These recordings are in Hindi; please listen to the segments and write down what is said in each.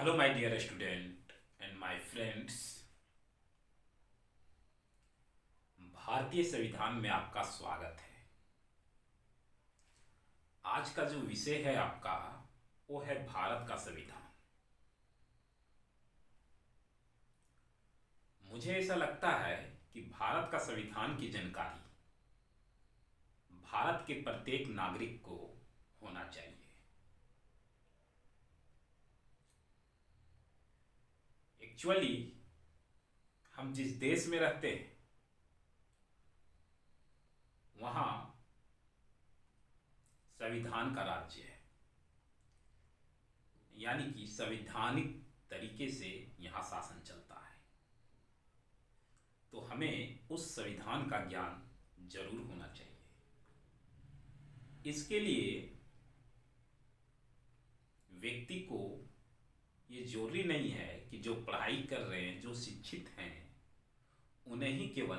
Hello my dear student and my friends. भारतीय संविधान में आपका स्वागत है। आज का जो विषय है आपका वो है भारत का संविधान। मुझे ऐसा लगता है कि भारत का संविधान की जानकारी भारत के प्रत्येक नागरिक को होना चाहिए। एक्चुअली हम जिस देश में रहते हैं वहाँ संविधान का राज्य है, यानी कि संवैधानिक तरीके से यहाँ शासन चलता है। तो हमें उस संविधान का ज्ञान जरूर होना चाहिए। इसके लिए व्यक्ति को ये जरूरी नहीं है कि जो पढ़ाई कर रहे हैं, जो शिक्षित हैं, उन्हें ही केवल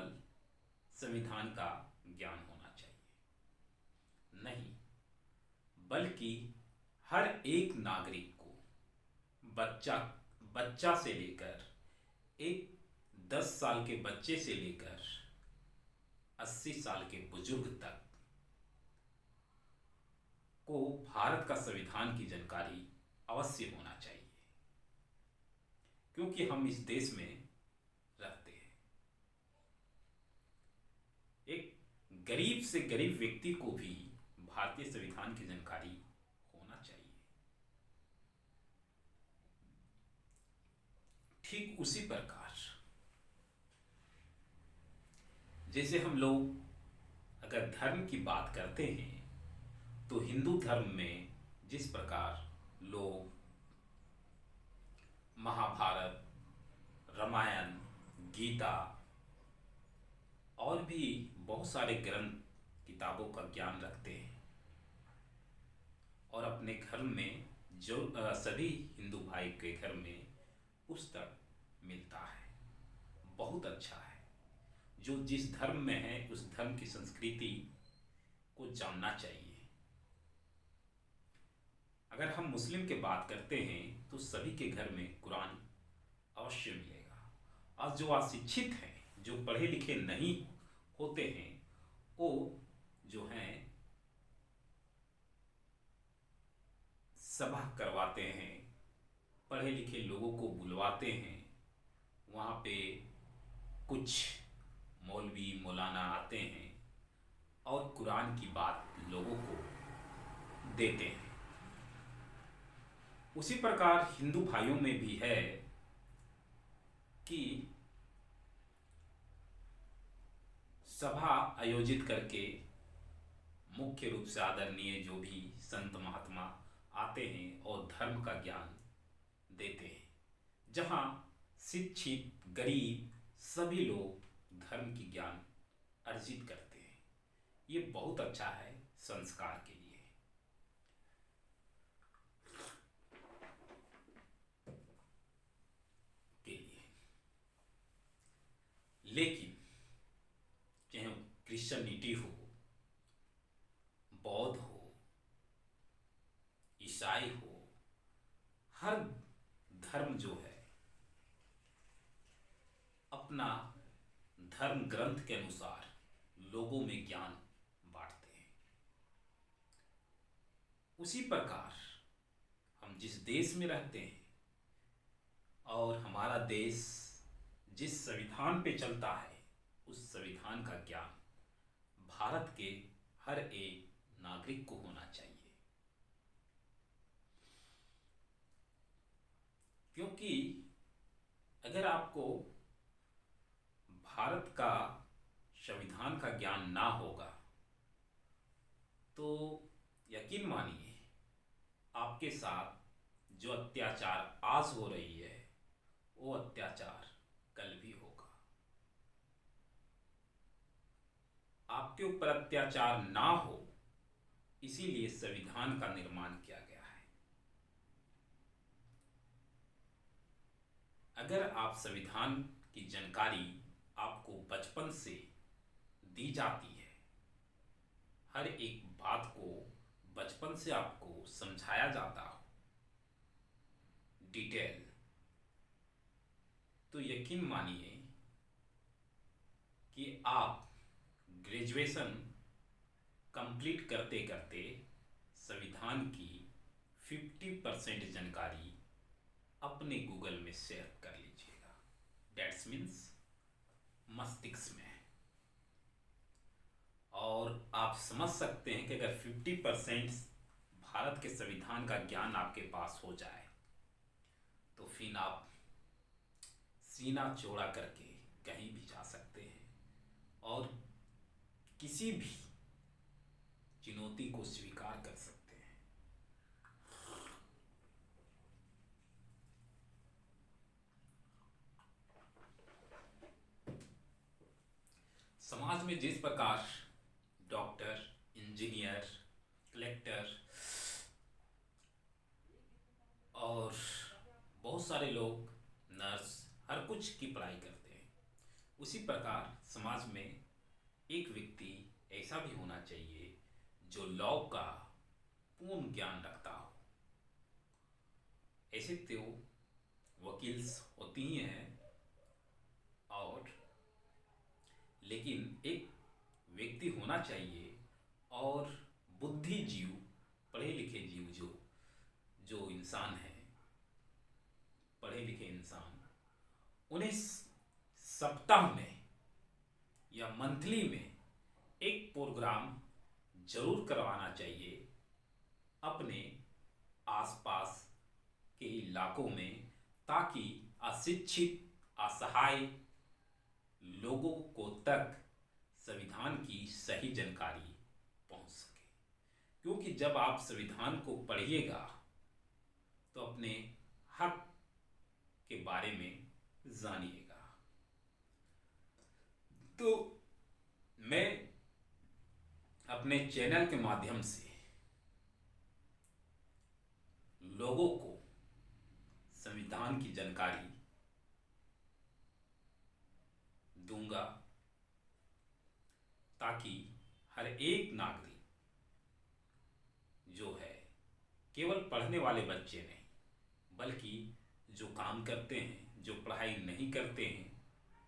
संविधान का ज्ञान होना चाहिए। नहीं, बल्कि हर एक नागरिक को बच्चा बच्चा से लेकर एक 10 साल के बच्चे से लेकर 80 साल के बुजुर्ग तक को भारत का संविधान की जानकारी अवश्य होना चाहिए, क्योंकि हम इस देश में रहते हैं। एक गरीब से गरीब व्यक्ति को भी भारतीय संविधान की जानकारी होना चाहिए। ठीक उसी प्रकार जैसे हम लोग अगर धर्म की बात करते हैं तो हिंदू धर्म में जिस प्रकार लोग महाभारत, रामायण, गीता और भी बहुत सारे ग्रंथ किताबों का ज्ञान रखते हैं और अपने घर में जो सभी हिंदू भाई के घर में पुस्तक मिलता है, बहुत अच्छा है। जो जिस धर्म में है उस धर्म की संस्कृति को जानना चाहिए। अगर हम मुस्लिम की बात करते हैं तो सभी के घर में कुरान अवश्य मिलेगा। और जो अशिक्षित हैं, जो पढ़े लिखे नहीं होते हैं, वो जो हैं सभा करवाते हैं, पढ़े लिखे लोगों को बुलवाते हैं, वहाँ पे कुछ मौलवी मौलाना आते हैं और कुरान की बात लोगों को देते हैं। उसी प्रकार हिंदू भाइयों में भी है कि सभा आयोजित करके मुख्य रूप से आदरणीय जो भी संत महात्मा आते हैं और धर्म का ज्ञान देते हैं, जहाँ शिक्षित गरीब सभी लोग धर्म की ज्ञान अर्जित करते हैं। ये बहुत अच्छा है संस्कार के लिए। लेकिन चाहे क्रिश्चियनिटी हो, बौद्ध हो, ईसाई हो, हर धर्म जो है अपना धर्म ग्रंथ के अनुसार लोगों में ज्ञान बांटते हैं। उसी प्रकार हम जिस देश में रहते हैं और हमारा देश जिस संविधान पे चलता है, उस संविधान का ज्ञान भारत के हर एक नागरिक को होना चाहिए। क्योंकि अगर आपको भारत का संविधान का ज्ञान ना होगा तो यकीन मानिए आपके साथ जो अत्याचार आज हो रही है वो अत्याचार कल भी होगा। आपके ऊपर अत्याचार ना हो, इसीलिए संविधान का निर्माण किया गया है। अगर आप संविधान की जानकारी आपको बचपन से दी जाती है, हर एक बात को बचपन से आपको समझाया जाता हो डिटेल, यकीन मानिए कि आप ग्रेजुएशन कंप्लीट करते करते संविधान की 50% जानकारी अपने गूगल में शेयर कर लीजिएगा। डेट्स मीन्स मस्तिष्क में। और आप समझ सकते हैं कि अगर 50% भारत के संविधान का ज्ञान आपके पास हो जाए तो फिर आप सीना चौड़ा करके कहीं भी जा सकते हैं और किसी भी चुनौती को स्वीकार कर सकते हैं। समाज में जिस प्रकार डॉक्टर, इंजीनियर, कलेक्टर और बहुत सारे लोग नर्स हर कुछ की पढ़ाई करते हैं, उसी प्रकार समाज में एक व्यक्ति ऐसा भी होना चाहिए जो लॉ का पूर्ण ज्ञान रखता हो। ऐसे तो वकील्स होती ही हैं, और लेकिन एक व्यक्ति होना चाहिए और बुद्धिजीव, पढ़े लिखे जीव जो इंसान है, पढ़े लिखे इंसान, उन्हें सप्ताह में या मंथली में एक प्रोग्राम जरूर करवाना चाहिए अपने आसपास के इलाकों में, ताकि अशिक्षित, असहाय लोगों को तक संविधान की सही जानकारी पहुंच सके। क्योंकि जब आप संविधान को पढ़िएगा तो अपने हक के बारे में जानिएगा। तो मैं अपने चैनल के माध्यम से लोगों को संविधान की जानकारी दूंगा, ताकि हर एक नागरिक जो है, केवल पढ़ने वाले बच्चे नहीं, बल्कि जो काम करते हैं, जो पढ़ाई नहीं करते हैं,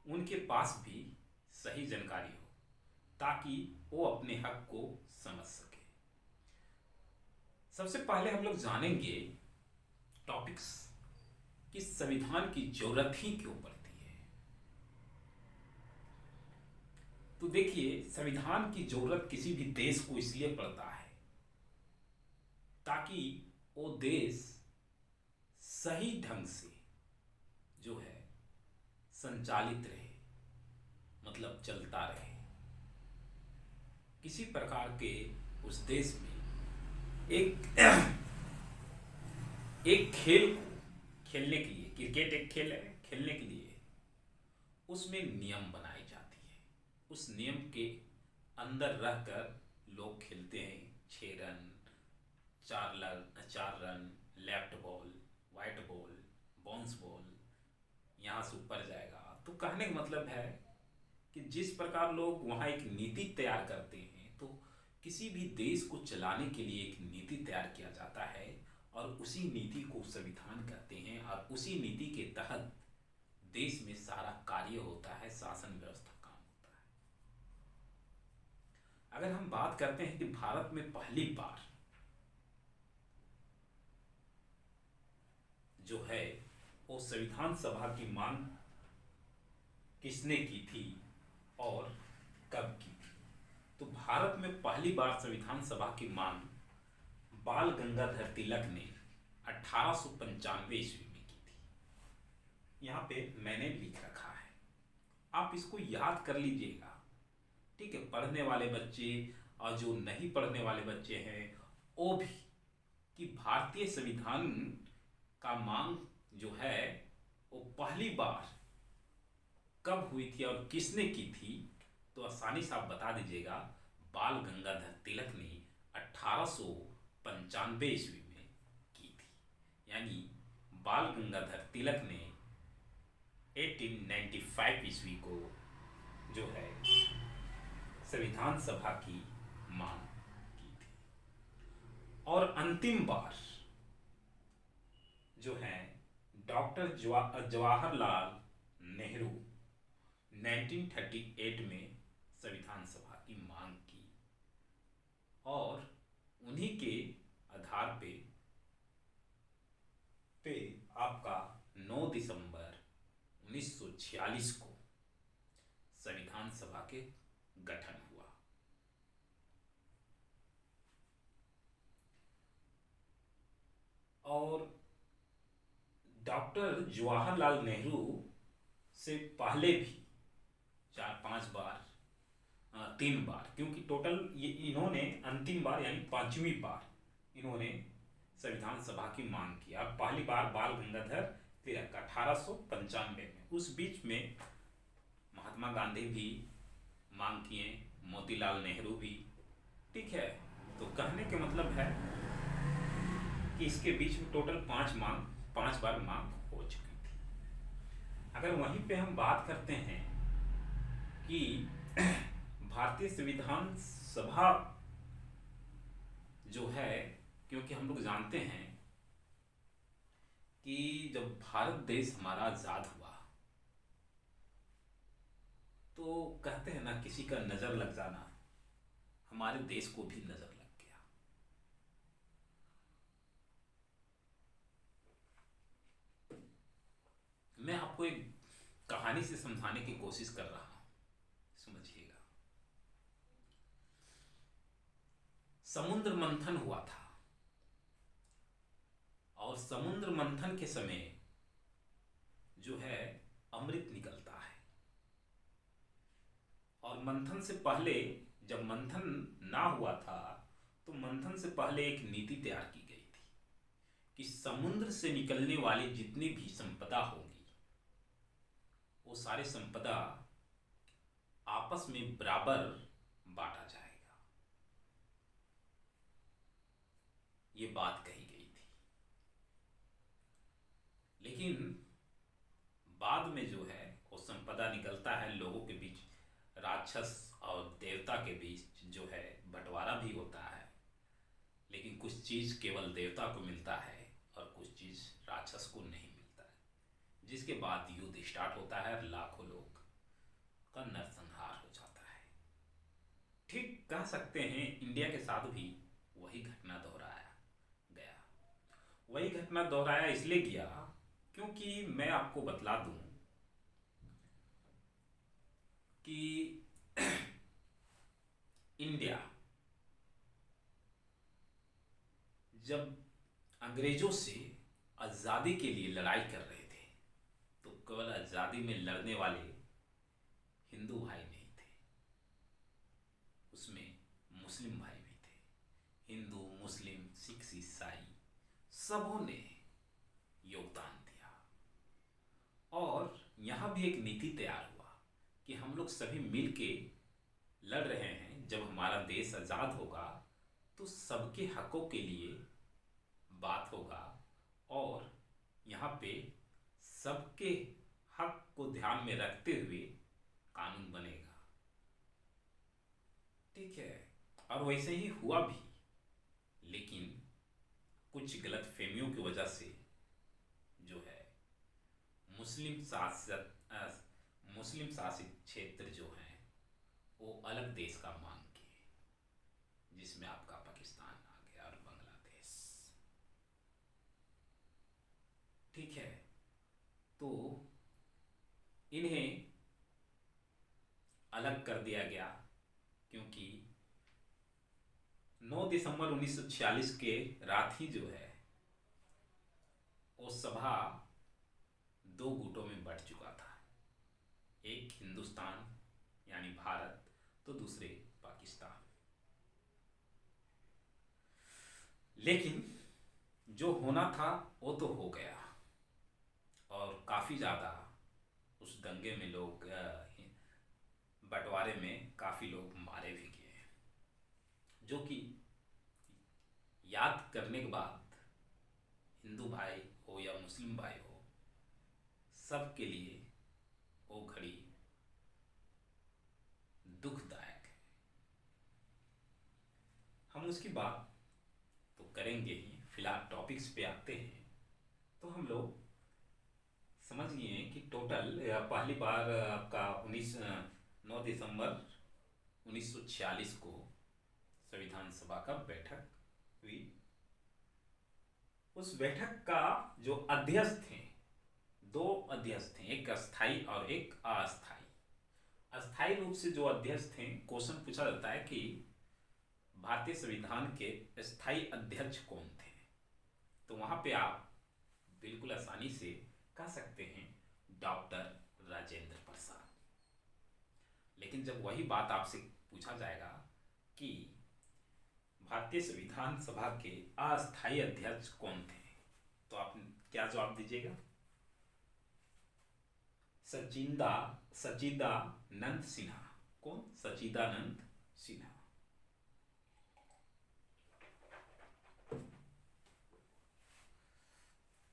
उनके पास भी सही जानकारी हो, ताकि वो अपने हक को समझ सके। सबसे पहले हम लोग जानेंगे टॉपिक्स कि संविधान की जरूरत ही क्यों पड़ती है। तो देखिए, संविधान की जरूरत किसी भी देश को इसलिए पड़ता है ताकि वो देश सही ढंग से जो है संचालित रहे, मतलब चलता रहे। किसी प्रकार के उस देश में एक खेल को खेलने के लिए, क्रिकेट एक खेल है, खेलने के लिए उसमें नियम बनाई जाती है। उस नियम के अंदर रहकर लोग खेलते हैं। 6 run, 4 run, left ball, white ball, bounce ball, यहाँ से ऊपर जाएगा। तो कहने का मतलब है कि जिस प्रकार लोग वहाँ एक नीति तैयार करते हैं, तो किसी भी देश को चलाने के लिए एक नीति तैयार किया जाता है, और उसी नीति को संविधान कहते हैं, और उसी नीति के तहत देश में सारा कार्य होता है, शासन व्यवस्था काम होता है। अगर हम बात करते हैं कि भारत में पहली बार जो है वो संविधान सभा की मांग किसने की थी और कब की थी, तो भारत में पहली बार संविधान सभा की मांग बाल गंगाधर तिलक ने 1895 ईस्वी में की थी। यहाँ पे मैंने लिख रखा है, आप इसको याद कर लीजिएगा, ठीक है। पढ़ने वाले बच्चे और जो नहीं पढ़ने वाले बच्चे हैं वो भी, कि भारतीय संविधान का मांग जो है वो पहली बार कब हुई थी और किसने की थी, तो आसानी से आप बता दीजिएगा। बाल गंगाधर तिलक ने 1895 ईस्वी में की थी। यानी बाल गंगाधर तिलक ने 1895 ईस्वी को जो है संविधान सभा की मांग की थी। और अंतिम बार जो है डॉक्टर जवाहरलाल नेहरू 1938 में संविधान सभा की मांग की और उन्हीं के आधार पे आपका 9 दिसंबर 1946 को संविधान सभा के गठन हुआ। और डॉक्टर जवाहरलाल नेहरू से पहले भी 4-5 बार, 3 बार, क्योंकि टोटल ये इन्होंने अंतिम बार यानी 5वीं बार इन्होंने संविधान सभा की मांग की। अब पहली बार बाल गंगाधर तिलक 1895 में, उस बीच में महात्मा गांधी भी मांग किए, मोतीलाल नेहरू भी, ठीक है। तो कहने के मतलब है कि इसके बीच में टोटल 5 बार मांग हो चुकी थी। अगर वहीं पे हम बात करते हैं कि भारतीय संविधान सभा जो है, क्योंकि हम लोग जानते हैं कि जब भारत देश हमारा आजाद हुआ तो कहते हैं ना, किसी का नजर लग जाना, हमारे देश को भी नजर लग गया। मैं आपको एक कहानी से समझाने की कोशिश कर रहा हूं, समझिएगा। समुद्र मंथन हुआ था और समुद्र मंथन के समय जो है अमृत निकलता है, और मंथन से पहले, जब मंथन ना हुआ था तो मंथन से पहले एक नीति तैयार की गई थी कि समुद्र से निकलने वाली जितनी भी संपदा होगी वो सारी संपदा आपस में बराबर बांटा जाएगा, ये बात कही गई थी। लेकिन बाद में जो है वो संपदा निकलता है, लोगों के बीच, राक्षस और देवता के बीच जो है बंटवारा भी होता है, लेकिन कुछ चीज केवल देवता को मिलता है और कुछ चीज राक्षस को नहीं मिलता है, जिसके बाद युद्ध स्टार्ट होता है, लाखों लोग का नरसंहार हो जाता है। ठीक कह सकते हैं इंडिया के साथ भी वही घटना दोहराया गया। वही घटना दोहराया इसलिए गया क्योंकि मैं आपको बतला दूं कि इंडिया जब अंग्रेजों से आज़ादी के लिए लड़ाई कर रहे थे तो केवल आज़ादी में लड़ने वाले हिंदू भाई नहीं थे, उसमें मुस्लिम भाई भी थे। हिंदू, मुस्लिम, सिख, ईसाई सबों ने योगदान दिया और यहाँ भी एक नीति तैयार हुआ कि हम लोग सभी मिल के लड़ रहे हैं। जब हमारा देश आज़ाद होगा तो सबके हकों के लिए बात होगा और यहाँ पे सबके हक को ध्यान में रखते हुए कानून बनेगा, ठीक है। और वैसे ही हुआ भी, लेकिन कुछ गलतफहमियों की वजह से जो है मुस्लिम शासित क्षेत्र जो हैं वो अलग देश का मांग किए, जिसमें आपका पाकिस्तान आ गया और बांग्लादेश, ठीक है। तो इन्हें अलग कर दिया गया क्योंकि 9 दिसंबर 1946 के रात ही जो है वो सभा 2 गुटों में बंट चुका था, एक हिंदुस्तान यानी भारत तो दूसरे पाकिस्तान। लेकिन जो होना था वो तो हो गया और काफ़ी ज़्यादा उस दंगे में लोग, बंटवारे में काफ़ी लोग मारे भी गए, जो कि याद करने के बाद हिंदू भाई हो या मुस्लिम भाई हो, सब के लिए वो घड़ी दुखदायक है। हम उसकी बात तो करेंगे ही, फिलहाल टॉपिक्स पे आते हैं। तो हम लोग समझ गए कि टोटल कल पहली बार आपका 9 दिसंबर 1946 को संविधान सभा का बैठक हुई। उस बैठक का जो अध्यक्ष थे, दो अध्यक्ष थे, एक अस्थाई और एक अस्थाई। अस्थाई रूप से जो अध्यक्ष थे, क्वेश्चन पूछा जाता है कि भारतीय संविधान के स्थायी अध्यक्ष कौन थे, तो वहां पे आप बिल्कुल आसानी से कह सकते हैं डॉक्टर राजेंद्र प्रसाद। लेकिन जब वही बात आपसे पूछा जाएगा कि भारतीय संविधान सभा के अस्थायी अध्यक्ष कौन थे, तो आप क्या जवाब दीजिएगा? सच्चिदानंद सिन्हा। कौन? सच्चिदानंद सिन्हा।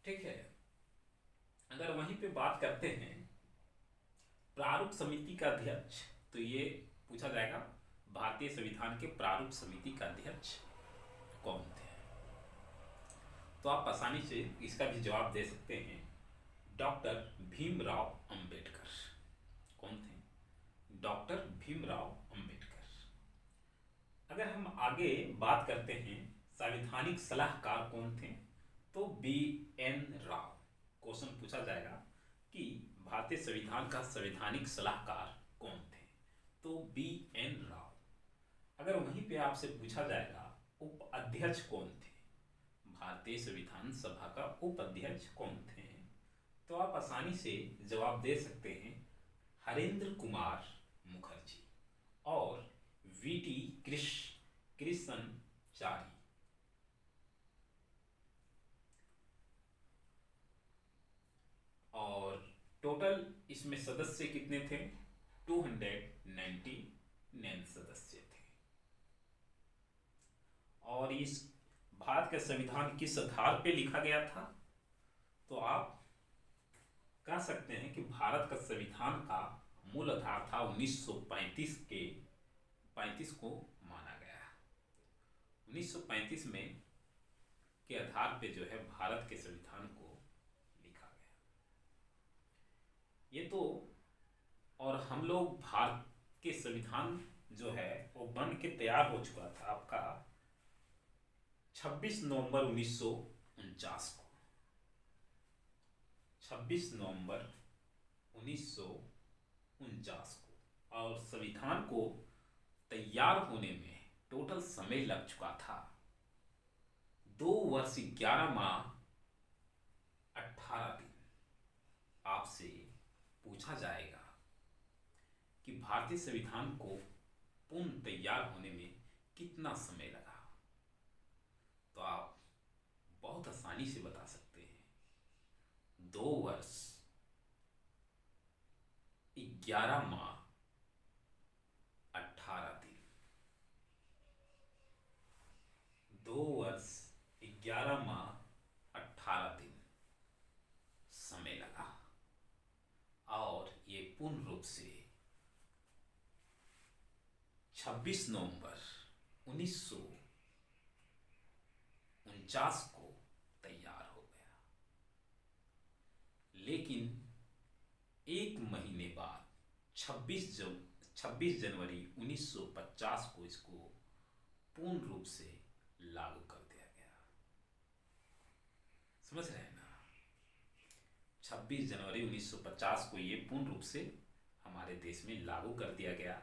ठीक है। अगर वहीं पे बात करते हैं प्रारूप समिति का अध्यक्ष, तो ये पूछा जाएगा भारतीय संविधान के प्रारूप समिति का अध्यक्ष कौन थे। तो आप आसानी से इसका भी जवाब दे सकते हैं डॉक्टर भीमराव अंबेडकर। कौन थे? डॉक्टर भीमराव अंबेडकर। अगर हम आगे बात करते हैं संवैधानिक सलाहकार कौन थे, तो बी.एन. राव। क्वेश्चन पूछा जाएगा कि भारतीय संविधान का संवैधानिक सलाहकार कौन थे, तो बी.एन. राव। अगर वहीं पे आपसे पूछा जाएगा उप अध्यक्ष कौन थे, भारतीय संविधान सभा का उप अध्यक्ष कौन थे, तो आप आसानी से जवाब दे सकते हैं हरेंद्र कुमार मुखर्जी और वी.टी. कृष्णचारी। और टोटल इसमें सदस्य कितने थे? 299 सदस्य थे। और इस भारत का संविधान किस आधार पे लिखा गया था, तो आप कह सकते हैं कि भारत का संविधान का मूल आधार था 1935 को माना गया। 1935 में के आधार पे जो है भारत के संविधान को लिखा गया। ये तो, और हम लोग भारत के संविधान जो है वो बन के तैयार हो चुका था आपका 26 नवंबर 1949 को। 26 नवंबर 1949 को। और संविधान को तैयार होने में टोटल समय लग चुका था 2 वर्ष 11 माह 18 दिन। आपसे पूछा जाएगा कि भारतीय संविधान को पूर्ण तैयार होने में कितना समय लगा, तो आप बहुत आसानी से बता सकते हैं 2 वर्ष 11 माह 18 दिन। 2 वर्ष 11 माह 18 दिन समय लगा। और ये पूर्ण रूप से 26 नवंबर 1949 को तैयार हो गया। लेकिन एक महीने बाद 26 जनवरी 1950 को इसको पूर्ण रूप से लागू कर दिया गया। समझ रहे हैं ना? 26 जनवरी 1950 को ये पूर्ण रूप से हमारे देश में लागू कर दिया गया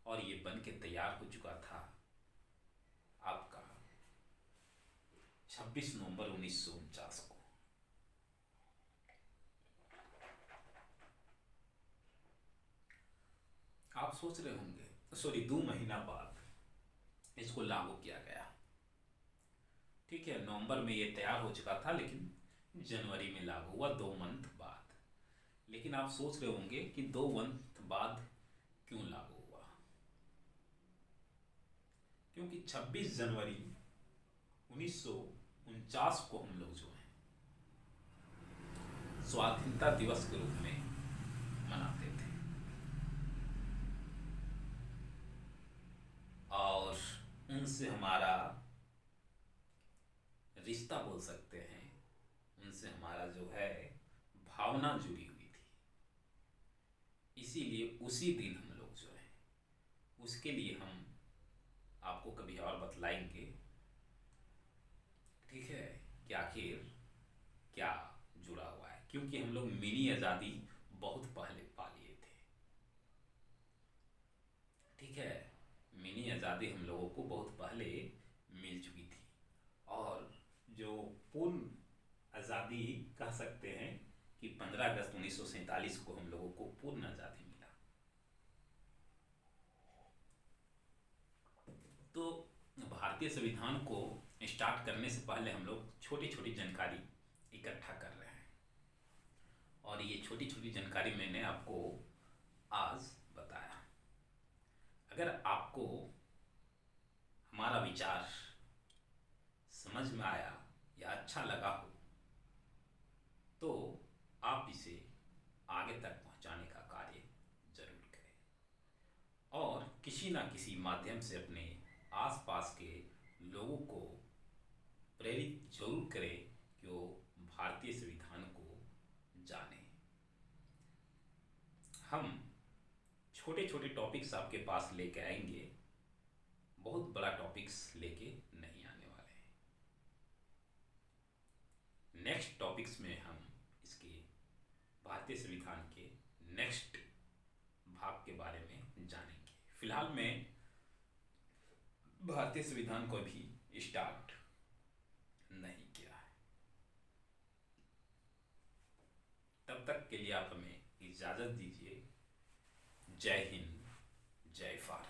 और ये बन के तैयार हो चुका था आपका 26 नवंबर 1949 को। आप सोच रहे होंगे, सॉरी, 2 महीना बाद इसको लागू किया गया। ठीक है, नवंबर में ये तैयार हो चुका था, लेकिन जनवरी में लागू हुआ 2 मंथ बाद। लेकिन आप सोच रहे होंगे कि 2 मंथ बाद क्यों लागू हुआ? क्योंकि 26 जनवरी 1949 को हम लोग जो है स्वाधीनता दिवस के रूप में मनाते थे। और उनसे हमारा रिश्ता बोल सकते हैं, उनसे हमारा जो है भावना जुड़ी हुई थी। इसीलिए उसी दिन हम लोग जो है, उसके लिए हम आपको कभी और बतलाएंगे, ठीक है, कि आखिर क्या जुड़ा हुआ है। क्योंकि हम लोग मिनी आज़ादी बहुत पहले पा लिए थे, ठीक है, मिनी आज़ादी हम लोगों को बहुत पहले मिल चुकी थी। और जो पूर्ण आज़ादी कह सकते हैं कि 15 अगस्त 1947 को हम लोगों को पूर्ण आज़ादी मिला। तो भारतीय संविधान को स्टार्ट करने से पहले हम लोग छोटी छोटी जानकारी इकट्ठा कर रहे हैं, और ये छोटी छोटी जानकारी मैंने आपको आज बताया। अगर आपको हमारा विचार समझ में आया या अच्छा लगा हो तो आप इसे आगे तक पहुंचाने का कार्य जरूर करें, और किसी ना किसी माध्यम से अपने आसपास के लोगों को प्रेरित जरूर करें कि वो भारतीय संविधान को जाने। हम छोटे छोटे टॉपिक्स आपके पास लेके आएंगे, बहुत बड़ा टॉपिक्स लेके नहीं आने वाले हैं। नेक्स्ट टॉपिक्स में हम इसके भारतीय संविधान के नेक्स्ट भाग के बारे में जानेंगे। फिलहाल मैं भारतीय संविधान को भी स्टार्ट नहीं किया है। तब तक के लिए आप हमें इजाज़त दीजिए। जय हिंद, जय भारत।